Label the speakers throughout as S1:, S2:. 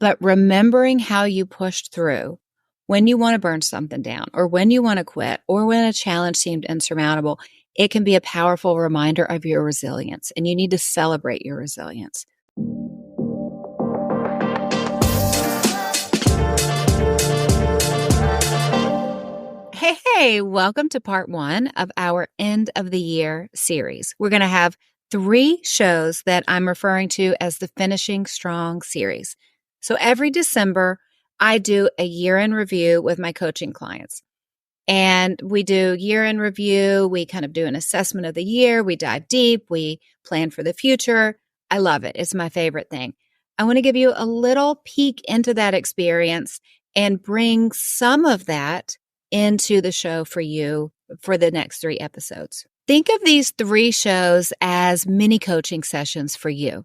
S1: But remembering how you pushed through when you want to burn something down or when you want to quit or when a challenge seemed insurmountable, it can be a powerful reminder of your resilience, and you need to celebrate your resilience. Hey, welcome to part 1 of our end of the year series. We're going to have 3 shows that I'm referring to as the Finishing Strong series. So every December, I do a year-end review with my coaching clients. And we do year-end review. We kind of do an assessment of the year. We dive deep. We plan for the future. I love it. It's my favorite thing. I want to give you a little peek into that experience and bring some of that into the show for you for the next 3 episodes. Think of these 3 shows as mini coaching sessions for you.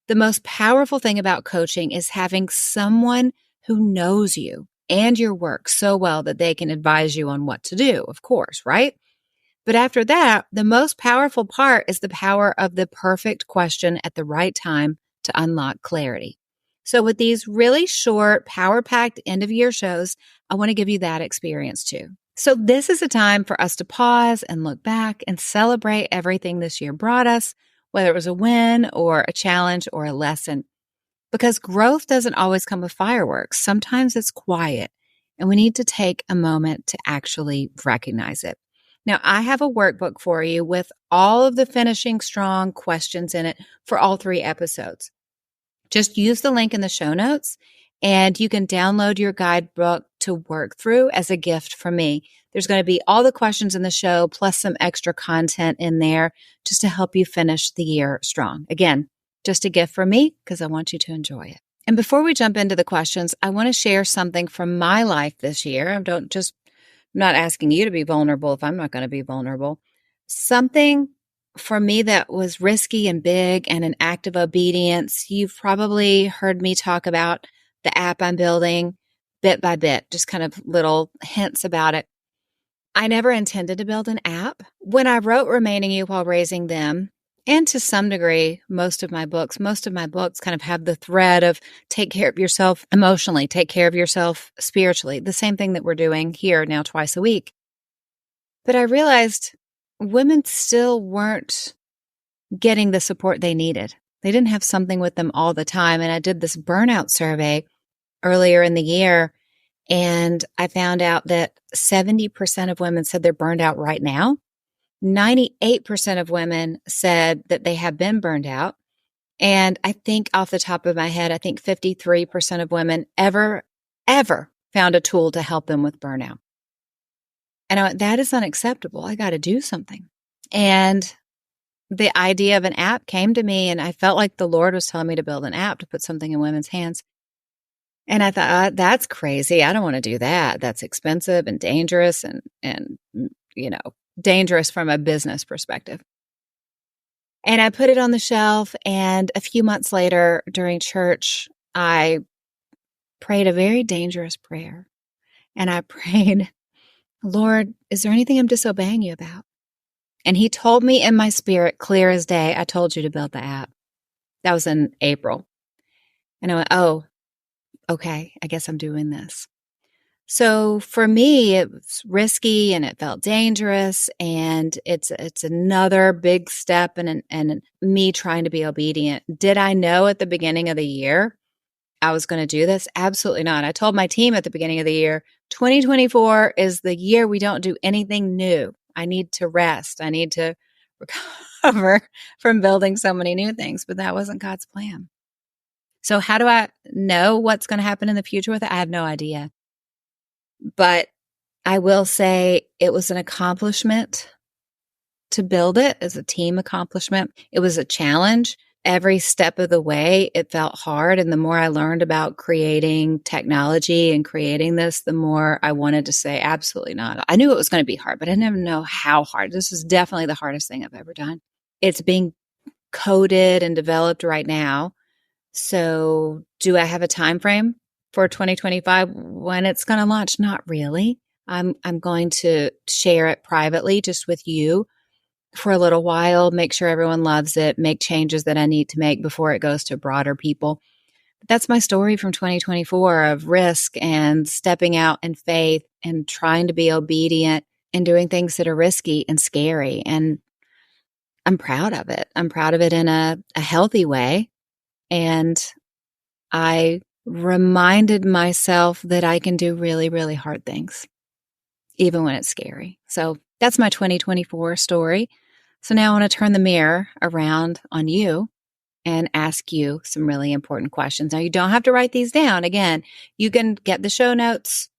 S1: The most powerful thing about coaching is having someone who knows you and your work so well that they can advise you on what to do, of course, right? But after that, the most powerful part is the power of the perfect question at the right time to unlock clarity. So with these really short, power-packed end-of-year shows, I want to give you that experience too. So this is a time for us to pause and look back and celebrate everything this year brought us, whether it was a win or a challenge or a lesson. Because growth doesn't always come with fireworks. Sometimes it's quiet, and we need to take a moment to actually recognize it. Now, I have a workbook for you with all of the Finishing Strong questions in it for all 3 episodes. Just use the link in the show notes, and you can download your guidebook to work through as a gift from me. There's going to be all the questions in the show, plus some extra content in there just to help you finish the year strong. Again, just a gift from me because I want you to enjoy it. And before we jump into the questions, I want to share something from my life this year. I'm not asking you to be vulnerable if I'm not going to be vulnerable. Something for me that was risky and big and an act of obedience. You've probably heard me talk about the app I'm building bit by bit, just kind of little hints about it. I never intended to build an app. When I wrote Remaining You While Raising Them, and to some degree, most of my books kind of have the thread of take care of yourself emotionally, take care of yourself spiritually, the same thing that we're doing here now twice a week. But I realized women still weren't getting the support they needed. They didn't have something with them all the time. And I did this burnout survey earlier in the year, and I found out that 70% of women said they're burned out right now. 98% of women said that they have been burned out. And I think off the top of my head, I think 53% of women ever found a tool to help them with burnout. And I went, that is unacceptable. I got to do something. And the idea of an app came to me, and I felt like the Lord was telling me to build an app to put something in women's hands. And I thought, that's crazy. I don't want to do that. That's expensive and dangerous and dangerous from a business perspective. And I put it on the shelf, and a few months later during church, I prayed a very dangerous prayer. And I prayed, Lord, is there anything I'm disobeying you about? And he told me in my spirit, clear as day, I told you to build the app. That was in April. And I went, oh, okay, I guess I'm doing this. So for me, it was risky and it felt dangerous, and it's another big step and me trying to be obedient. Did I know at the beginning of the year I was going to do this? Absolutely not. I told my team at the beginning of the year, 2024 is the year we don't do anything new. I need to rest. I need to recover from building so many new things, but that wasn't God's plan. So how do I know what's going to happen in the future with it? I have no idea. But I will say it was an accomplishment to build it as a team accomplishment. It was a challenge. Every step of the way, it felt hard. And the more I learned about creating technology and creating this, the more I wanted to say, absolutely not. I knew it was going to be hard, but I didn't know how hard. This is definitely the hardest thing I've ever done. It's being coded and developed right now. So do I have a time frame for 2025 when it's going to launch? Not really. I'm going to share it privately just with you for a little while, make sure everyone loves it, make changes that I need to make before it goes to broader people. That's my story from 2024 of risk and stepping out in faith and trying to be obedient and doing things that are risky and scary. And I'm proud of it. I'm proud of it in a healthy way. And I reminded myself that I can do really, really hard things, even when it's scary. So that's my 2024 story. So now I want to turn the mirror around on you and ask you some really important questions. Now, you don't have to write these down. Again, you can get the show notes,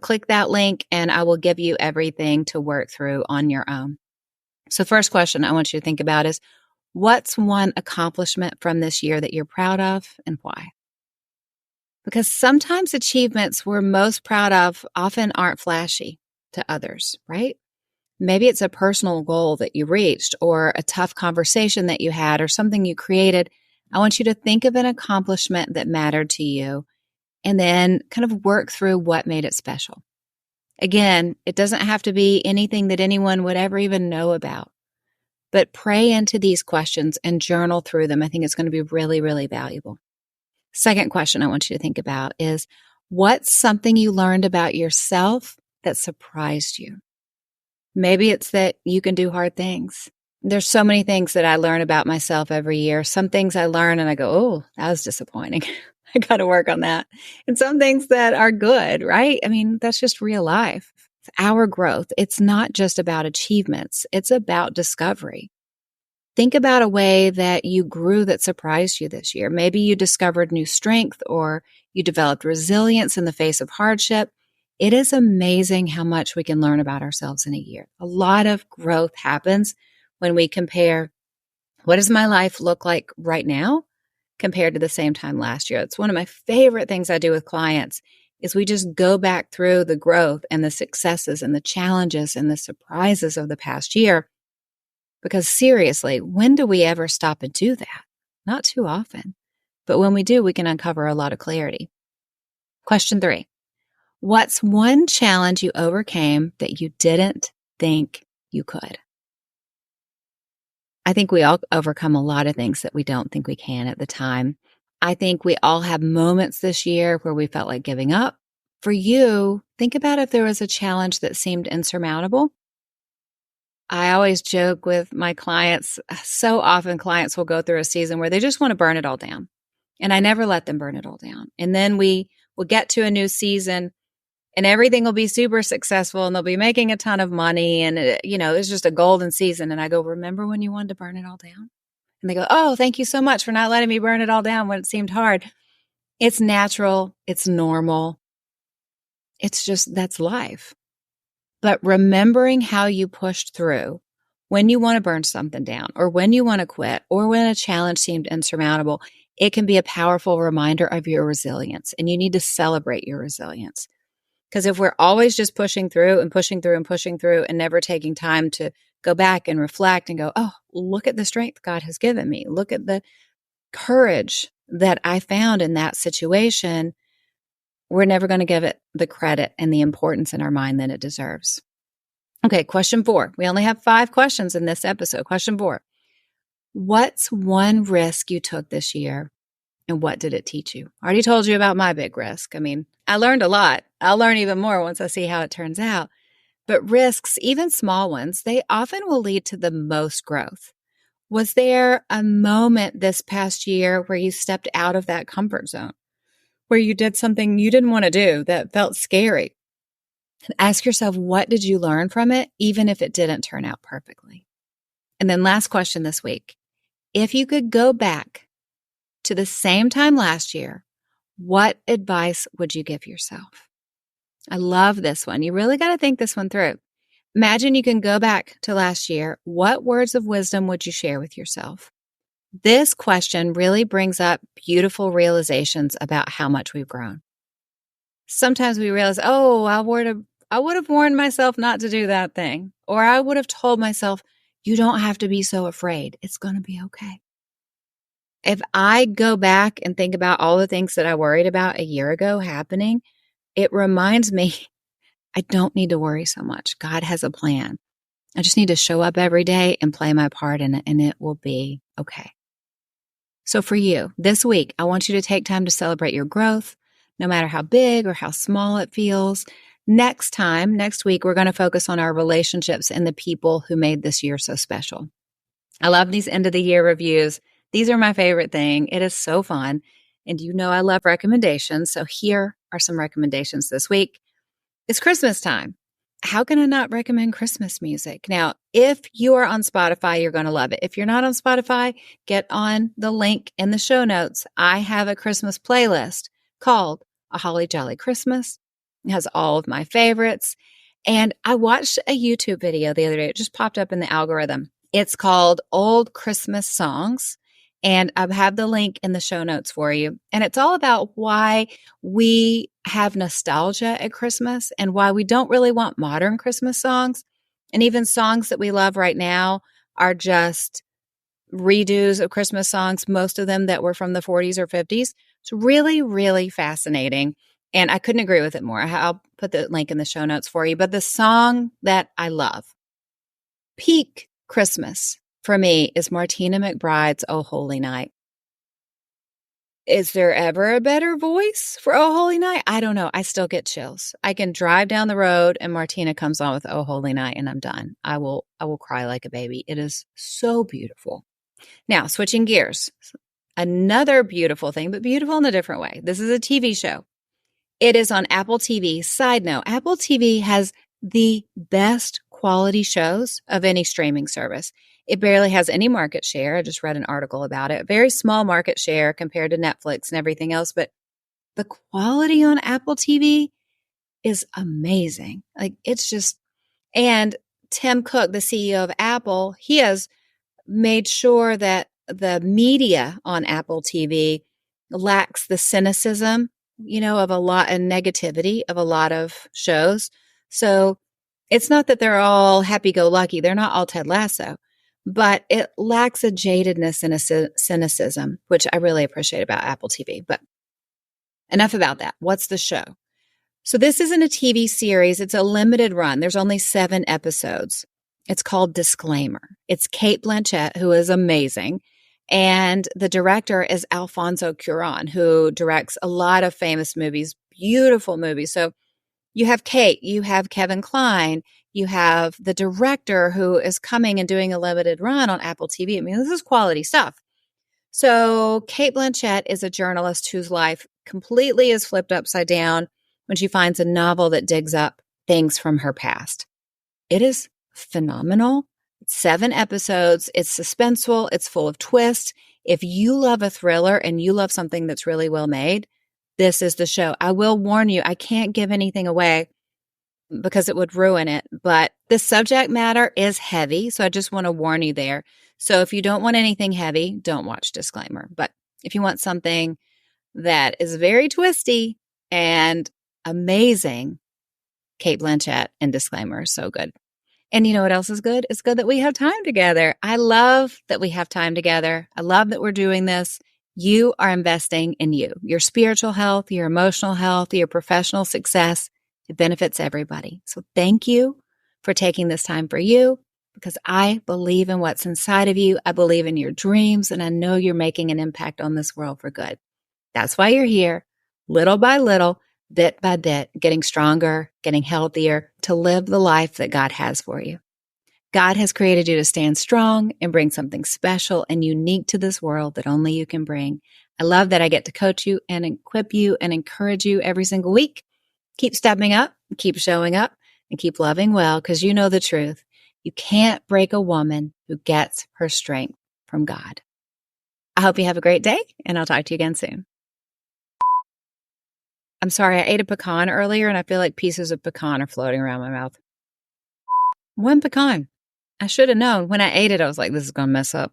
S1: click that link, and I will give you everything to work through on your own. So first question I want you to think about is, what's one accomplishment from this year that you're proud of and why? Because sometimes achievements we're most proud of often aren't flashy to others, right? Maybe it's a personal goal that you reached or a tough conversation that you had or something you created. I want you to think of an accomplishment that mattered to you and then kind of work through what made it special. Again, it doesn't have to be anything that anyone would ever even know about, but pray into these questions and journal through them. I think it's going to be really, really valuable. Second question I want you to think about is, what's something you learned about yourself that surprised you? Maybe it's that you can do hard things. There's so many things that I learn about myself every year. Some things I learn and I go, oh, that was disappointing. I got to work on that. And some things that are good, right? I mean, that's just real life. It's our growth. It's not just about achievements. It's about discovery. Think about a way that you grew that surprised you this year. Maybe you discovered new strength or you developed resilience in the face of hardship. It is amazing how much we can learn about ourselves in a year. A lot of growth happens when we compare what does my life look like right now compared to the same time last year. It's one of my favorite things I do with clients is we just go back through the growth and the successes and the challenges and the surprises of the past year. Because seriously, when do we ever stop and do that? Not too often. But when we do, we can uncover a lot of clarity. Question 3. What's one challenge you overcame that you didn't think you could? I think we all overcome a lot of things that we don't think we can at the time. I think we all have moments this year where we felt like giving up. For you, think about if there was a challenge that seemed insurmountable. I always joke with my clients. So often clients will go through a season where they just want to burn it all down. And I never let them burn it all down. And then we will get to a new season and everything will be super successful and they'll be making a ton of money. And, it's just a golden season. And I go, remember when you wanted to burn it all down? And they go, oh, thank you so much for not letting me burn it all down when it seemed hard. It's natural. It's normal. It's just, that's life. But remembering how you pushed through when you want to burn something down or when you want to quit or when a challenge seemed insurmountable, it can be a powerful reminder of your resilience. And you need to celebrate your resilience. Because if we're always just pushing through and pushing through and pushing through and never taking time to go back and reflect and go, oh, look at the strength God has given me. Look at the courage that I found in that situation. We're never going to give it the credit and the importance in our mind that it deserves. Okay, question 4. We only have 5 questions in this episode. Question 4. What's one risk you took this year and what did it teach you? I already told you about my big risk. I mean, I learned a lot. I'll learn even more once I see how it turns out. But risks, even small ones, they often will lead to the most growth. Was there a moment this past year where you stepped out of that comfort zone? Where you did something you didn't want to do that felt scary? And ask yourself, what did you learn from it, even if it didn't turn out perfectly? And then last question this week. If you could go back to the same time last year, what advice would you give yourself? I love this one. You really got to think this one through. Imagine you can go back to last year. What words of wisdom would you share with yourself? This question really brings up beautiful realizations about how much we've grown. Sometimes we realize, oh, I would have warned myself not to do that thing. Or I would have told myself, you don't have to be so afraid. It's going to be okay. If I go back and think about all the things that I worried about a year ago happening, it reminds me I don't need to worry so much. God has a plan. I just need to show up every day and play my part in it, and it will be okay. So for you, this week, I want you to take time to celebrate your growth, no matter how big or how small it feels. Next week, we're going to focus on our relationships and the people who made this year so special. I love these end of the year reviews. These are my favorite thing. It is so fun. And you know I love recommendations. So here are some recommendations this week. It's Christmas time. How can I not recommend Christmas music? Now, if you are on Spotify, you're going to love it. If you're not on Spotify, get on the link in the show notes. I have a Christmas playlist called A Holly Jolly Christmas. It has all of my favorites. And I watched a YouTube video the other day. It just popped up in the algorithm. It's called Old Christmas Songs. And I have the link in the show notes for you. And it's all about why we have nostalgia at Christmas and why we don't really want modern Christmas songs. And even songs that we love right now are just redos of Christmas songs, most of them that were from the 40s or 50s. It's really, really fascinating. And I couldn't agree with it more. I'll put the link in the show notes for you. But the song that I love, peak Christmas for me, is Martina McBride's Oh Holy Night. Is there ever a better voice for Oh Holy Night? I don't know. I still get chills. I can drive down the road and Martina comes on with Oh Holy Night and I'm done. I will cry like a baby. It is so beautiful. Now, switching gears. Another beautiful thing, but beautiful in a different way. This is a TV show. It is on Apple TV. Side note, Apple TV has the best quality shows of any streaming service. It barely has any market share. I just read an article about it. Very small market share compared to Netflix and everything else. But the quality on Apple TV is amazing. Like it's just, and Tim Cook, the CEO of Apple, he has made sure that the media on Apple TV lacks the cynicism, of a lot and negativity of a lot of shows. So it's not that they're all happy-go-lucky. They're not all Ted Lasso, but it lacks a jadedness and a cynicism, which I really appreciate about Apple TV. But enough about that. What's the show? So this isn't a TV series. It's a limited run. There's only 7 episodes. It's called Disclaimer. It's Cate Blanchett, who is amazing. And the director is Alfonso Cuarón, who directs a lot of famous movies, beautiful movies. So you have Kate, you have Kevin Kline, you have the director who is coming and doing a limited run on Apple TV. I mean, this is quality stuff. So Cate Blanchett is a journalist whose life completely is flipped upside down when she finds a novel that digs up things from her past. It is phenomenal. It's 7 episodes. It's suspenseful. It's full of twists. If you love a thriller and you love something that's really well made, this is the show. I will warn you, I can't give anything away because it would ruin it, but the subject matter is heavy. So I just want to warn you there. So if you don't want anything heavy, don't watch Disclaimer. But if you want something that is very twisty and amazing, Cate Blanchett and Disclaimer is so good. And you know what else is good? It's good that we have time together. I love that we have time together. I love that we're doing this. You are investing in you, your spiritual health, your emotional health, your professional success. It benefits everybody. So thank you for taking this time for you, because I believe in what's inside of you. I believe in your dreams, and I know you're making an impact on this world for good. That's why you're here, little by little, bit by bit, getting stronger, getting healthier, to live the life that God has for you. God has created you to stand strong and bring something special and unique to this world that only you can bring. I love that I get to coach you and equip you and encourage you every single week. Keep stepping up, keep showing up, and keep loving well, because you know the truth. You can't break a woman who gets her strength from God. I hope you have a great day, and I'll talk to you again soon. I'm sorry, I ate a pecan earlier, and I feel like pieces of pecan are floating around my mouth. One pecan. I should have known. When I ate it, I was like, this is going to mess up.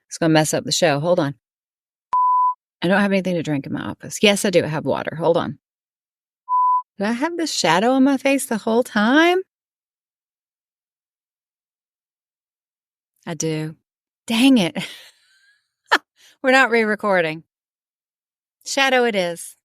S1: It's going to mess up the show. Hold on. I don't have anything to drink in my office. Yes, I do. I have water. Hold on. Did I have this shadow on my face the whole time? I do. Dang it. We're not re-recording. Shadow it is.